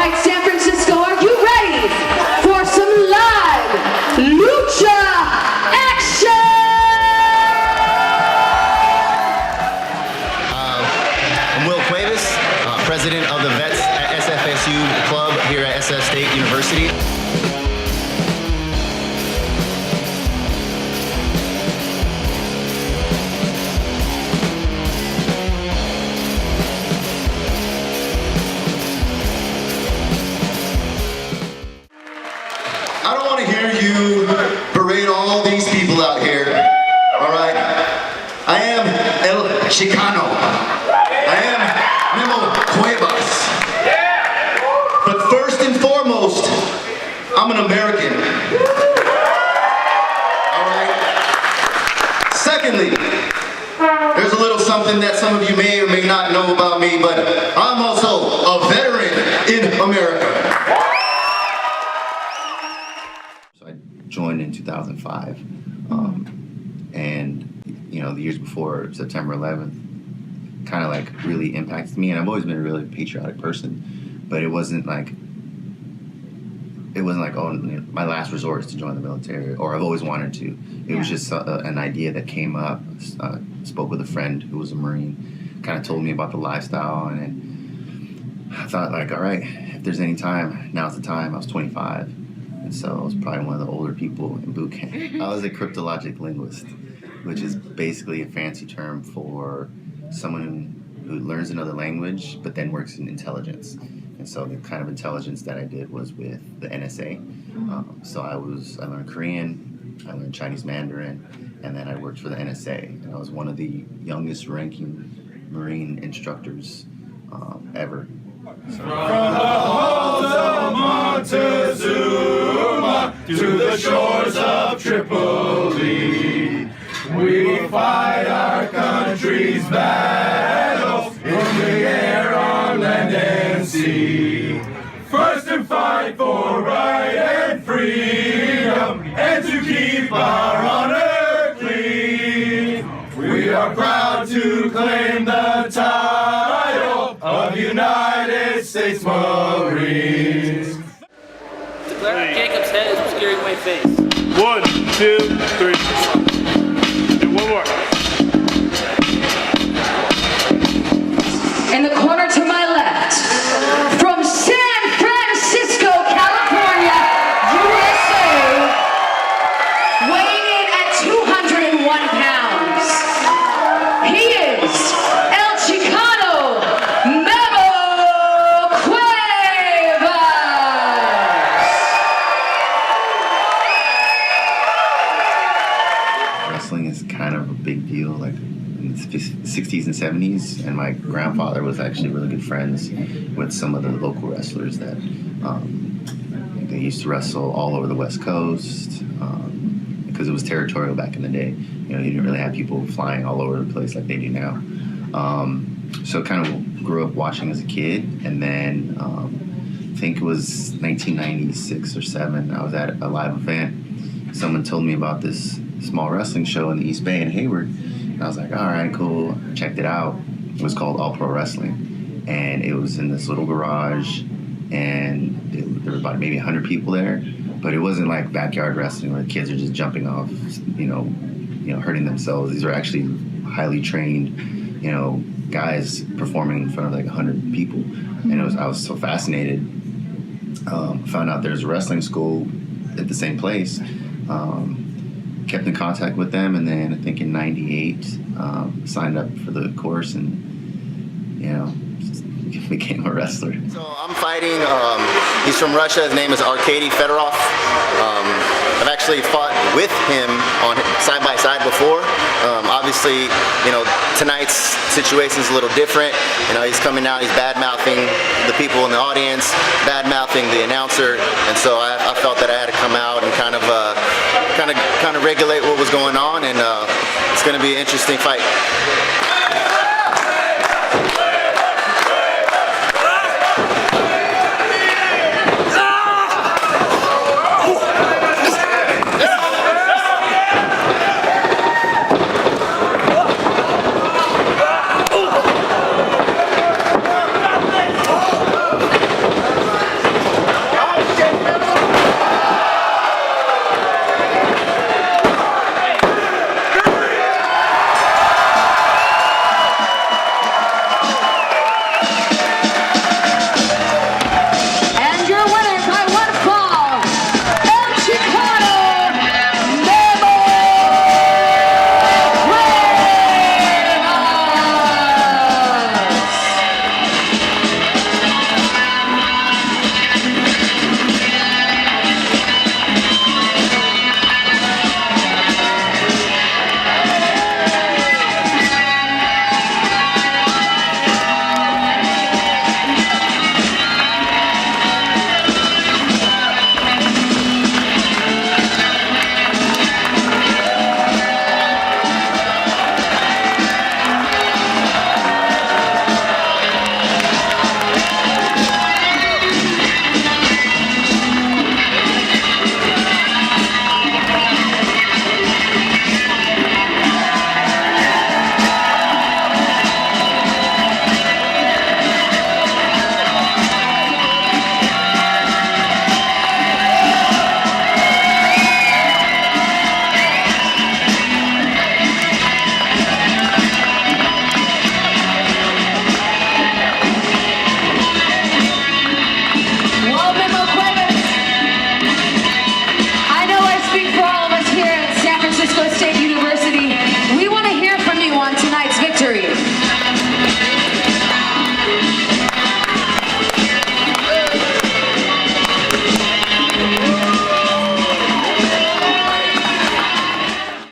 right, San Francisco, are you ready for some live lucha action? I'm Will Cuevas, president of the Vets at SFSU Club here at SF State University. I don't want to hear you berate all these people out here, all right? I am El Chicano. I am Memo Cuevas. But first and foremost, I'm an American. All right? Secondly, there's a little something that some of you may or may not know about me, but I'm also a veteran in America. Joined in 2005, and you know, the years before September 11th kind of like really impacted me, and I've always been a really patriotic person, but it wasn't like oh, my last resort is to join the military, or I've always wanted to. It was just an idea that came up. Spoke with a friend who was a Marine, kind of told me about the lifestyle, and I thought, like, all right, if there's any time, now's the time. I was 25. And so I was probably one of the older people in boot camp. I was a cryptologic linguist, which is basically a fancy term for someone who learns another language but then works in intelligence. And so the kind of intelligence that I did was with the NSA. So I learned Korean, I learned Chinese Mandarin, and then I worked for the NSA. And I was one of the youngest ranking Marine instructors ever. So. From the halls of Montezuma to the shores of Tripoli, we fight our country's battles in the air, on land and sea. First and fight for right and freedom, and to keep our honor clean. We are proud to claim the title of United States Marines. Declare Jacob's head is obscuring my face. 1, 2, 3. And one more. In the corner to my left, from San Francisco, California, USA, weighing in at 201 pounds, he is El Chicano, Memo Cuevas. Wrestling is kind of a big deal, like in the 60s and 70s, and my grandfather was actually really good friends with some of the local wrestlers that they used to wrestle all over the West Coast, because it was territorial back in the day. You know, you didn't really have people flying all over the place like they do now. So kind of grew up watching as a kid, and then I think it was 1996 or 7, I was at a live event. Someone told me about this small wrestling show in the East Bay in Hayward, and I was like, all right, cool. Checked it out. It was called All Pro Wrestling, and it was in this little garage, and there were about maybe 100 people there, but it wasn't like backyard wrestling where the kids are just jumping off, you know, hurting themselves. These were actually highly trained, guys performing in front of like 100 people, and I was so fascinated. Found out there's a wrestling school at the same place. Kept in contact with them, and then I think in '98 signed up for the course, and became a wrestler. So I'm fighting. He's from Russia. His name is Arkady Fedorov. I've actually fought with him on side by side before. Obviously, tonight's situation is a little different. He's coming out. He's bad mouthing the people in the audience, bad mouthing the announcer, and so I felt that I had to come out and kind of regulate what was going on, and it's going to be an interesting fight.